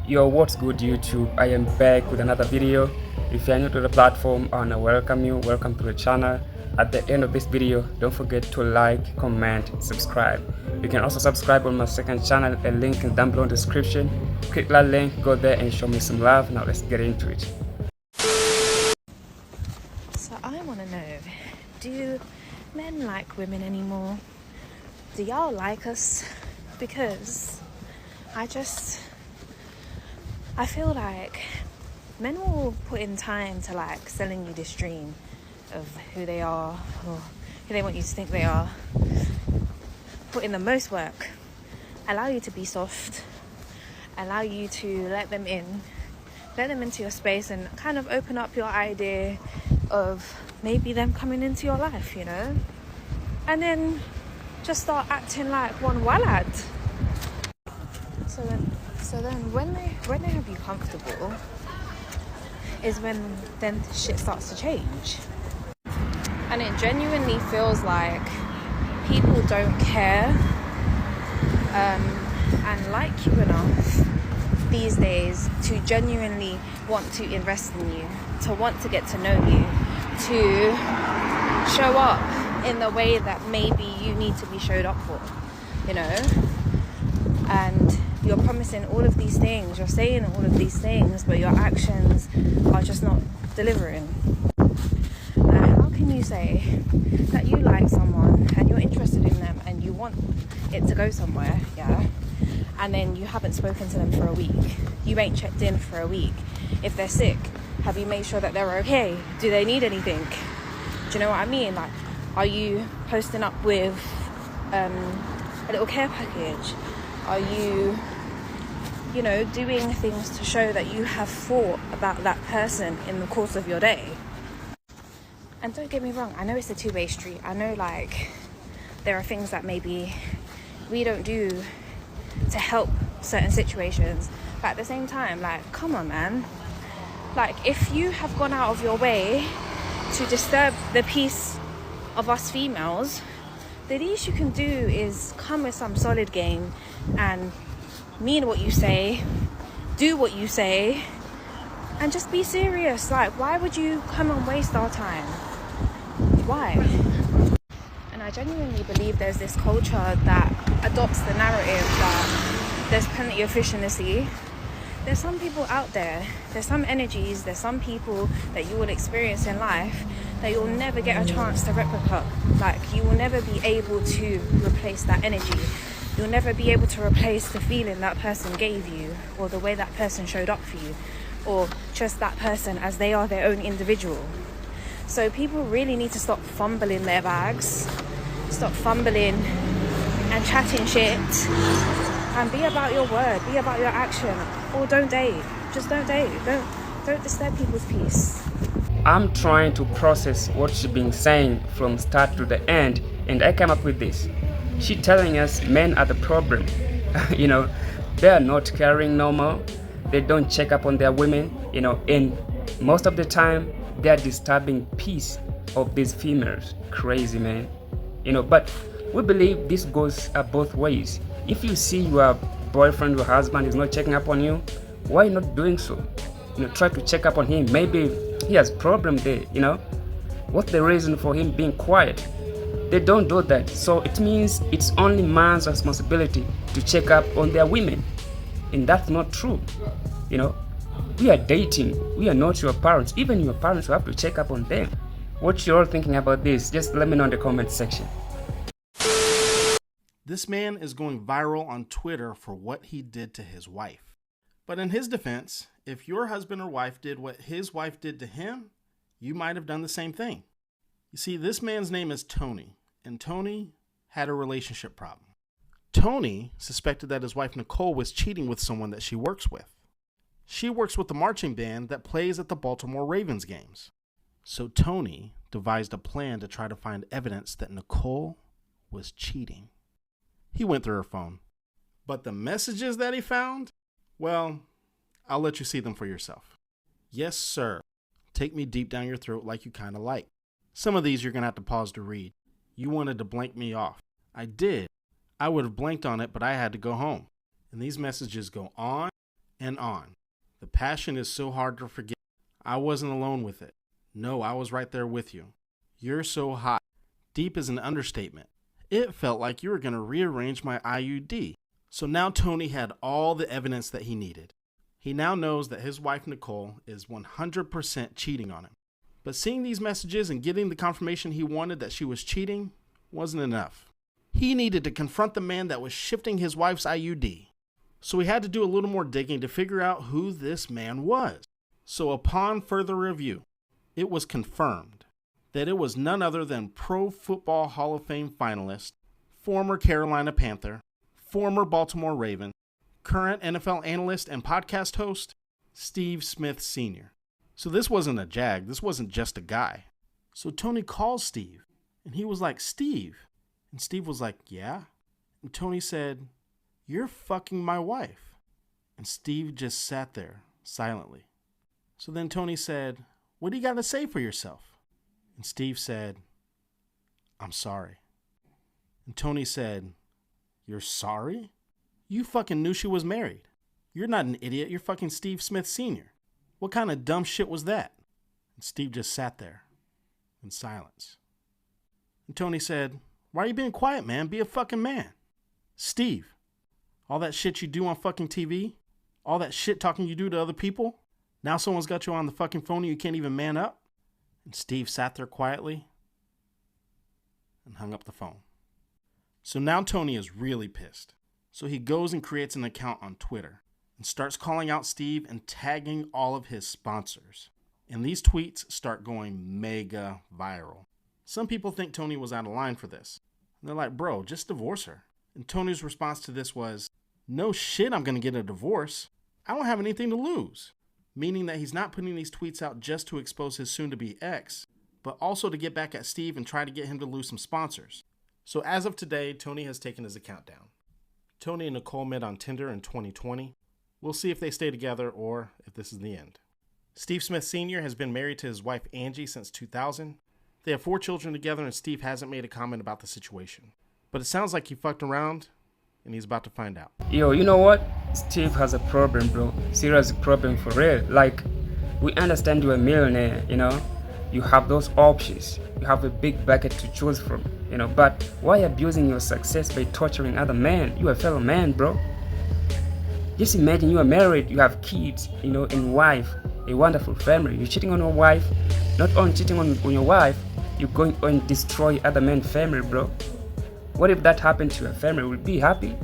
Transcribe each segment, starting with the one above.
Yo, what's good YouTube? I am back with another video. If you are new to the platform, I want to welcome you. Welcome to the channel. At the end of this video, don't forget to like, comment, subscribe. You can also subscribe on my second channel, a link is down below in the description. Click that link, go there and show me some love. Now let's get into it. So I want to know, do men like women anymore? Do y'all like us? Because I feel like men will put in time to like selling you this dream of who they are or who they want you to think they are. Put in the most work, allow you to be soft, allow you to let them into your space and kind of open up your idea of maybe them coming into your life, you know? And then just start acting like one wallad. So then when they have you comfortable is when then shit starts to change. And it genuinely feels like people don't care and like you enough these days to genuinely want to invest in you, to want to get to know you, to show up in the way that maybe you need to be showed up for, you know? And you're promising all of these things, you're saying all of these things, but your actions are just not delivering. How can you say that you like someone and you're interested in them and you want it to go somewhere, yeah, and then you haven't spoken to them for a week, you ain't checked in for a week? If they're sick, have you made sure that they're okay? Do they need anything? Do you know what I mean? Like, are you posting up with a little care package? Are you doing things to show that you have thought about that person in the course of your day? And don't get me wrong, I know it's a two-way street. I know like there are things that maybe we don't do to help certain situations, but at the same time, like, come on, man. Like, if you have gone out of your way to disturb the peace of us females, the least you can do is come with some solid game and mean what you say, do what you say, and just be serious. Like, why would you come and waste our time? Why? And I genuinely believe there's this culture that adopts the narrative that there's plenty of fish in the sea. There's some people out there, there's some energies, there's some people that you will experience in life that you'll never get a chance to replicate. Like, you will never be able to replace that energy. You'll never be able to replace the feeling that person gave you, or the way that person showed up for you, or just that person as they are their own individual. So people really need to stop fumbling their bags, stop fumbling and chatting shit, and be about your word, be about your action. Or don't date. Just don't date. Don't disturb people's peace. I'm trying to process what she's been saying from start to the end, and I came up with this. She's telling us men are the problem. You know, they are not caring no more. They don't check up on their women, you know, and most of the time they are disturbing peace of these females. Crazy, man. You know, but we believe this goes both ways. If you see your boyfriend or husband is not checking up on you, why not doing so? You know, try to check up on him. Maybe he has problem there, you know. What's the reason for him being quiet? They don't do that. So it means it's only man's responsibility to check up on their women. And that's not true. You know, we are dating. We are not your parents. Even your parents will have to check up on them. What you're all thinking about this, just let me know in the comment section. This man is going viral on Twitter for what he did to his wife. But in his defense, if your husband or wife did what his wife did to him, you might have done the same thing. You see, this man's name is Tony, and Tony had a relationship problem. Tony suspected that his wife Nicole was cheating with someone that she works with. She works with the marching band that plays at the Baltimore Ravens games. So Tony devised a plan to try to find evidence that Nicole was cheating. He went through her phone. But the messages that he found, well, I'll let you see them for yourself. Yes, sir. Take me deep down your throat like you kind of like. Some of these you're going to have to pause to read. You wanted to blank me off. I did. I would have blanked on it, but I had to go home. And these messages go on and on. The passion is so hard to forget. I wasn't alone with it. No, I was right there with you. You're so hot. Deep is an understatement. It felt like you were going to rearrange my IUD. So now Tony had all the evidence that he needed. He now knows that his wife Nicole is 100% cheating on him. But seeing these messages and getting the confirmation he wanted that she was cheating wasn't enough. He needed to confront the man that was shifting his wife's IUD. So he had to do a little more digging to figure out who this man was. So upon further review, it was confirmed that it was none other than Pro Football Hall of Fame finalist, former Carolina Panther, former Baltimore Raven, current NFL analyst and podcast host, Steve Smith Sr. So this wasn't a jag. This wasn't just a guy. So Tony calls Steve, and he was like, Steve. And Steve was like, yeah. And Tony said, you're fucking my wife. And Steve just sat there silently. So then Tony said, what do you got to say for yourself? And Steve said, I'm sorry. And Tony said, you're sorry? You fucking knew she was married. You're not an idiot. You're fucking Steve Smith Sr. What kind of dumb shit was that? And Steve just sat there in silence. And Tony said, why are you being quiet, man? Be a fucking man. Steve, all that shit you do on fucking TV, all that shit talking you do to other people, now someone's got you on the fucking phone and you can't even man up? And Steve sat there quietly and hung up the phone. So now Tony is really pissed. So he goes and creates an account on Twitter and starts calling out Steve and tagging all of his sponsors. And these tweets start going mega viral. Some people think Tony was out of line for this. And they're like, bro, just divorce her. And Tony's response to this was, no shit, I'm going to get a divorce. I don't have anything to lose. Meaning that he's not putting these tweets out just to expose his soon-to-be ex, but also to get back at Steve and try to get him to lose some sponsors. So as of today, Tony has taken his account down. Tony and Nicole met on Tinder in 2020. We'll see if they stay together or if this is the end. Steve Smith Sr. has been married to his wife Angie since 2000. They have 4 children together and Steve hasn't made a comment about the situation. But it sounds like he fucked around and he's about to find out. Yo, you know what? Steve has a problem, bro. Serious problem for real. Like, we understand you're a millionaire, you know? You have those options. You have a big bucket to choose from, you know? But why abusing your success by torturing other men? You're a fellow man, bro. Just imagine you are married, you have kids, you know, and wife, a wonderful family. You're cheating on your wife. Not only cheating on your wife, you're going and destroy other men's family, bro. What if that happened to your family? Will you be happy?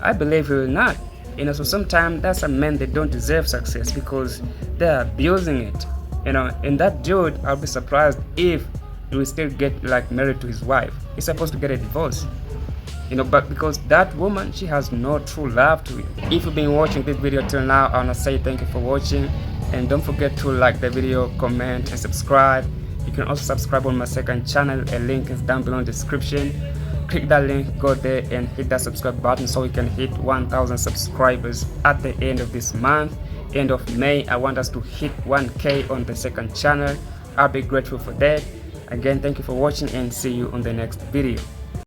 I believe you will not. You know, so sometimes that's a man that don't deserve success because they're abusing it. You know, and that dude, I'll be surprised if he will still get like married to his wife. He's supposed to get a divorce. You know, but because that woman, she has no true love to you. If you've been watching this video till now, I want to say thank you for watching. And don't forget to like the video, comment, and subscribe. You can also subscribe on my second channel. A link is down below in the description. Click that link, go there and hit that subscribe button so we can hit 1,000 subscribers at the end of this month. End of May, I want us to hit 1K on the second channel. I'll be grateful for that. Again, thank you for watching and see you on the next video.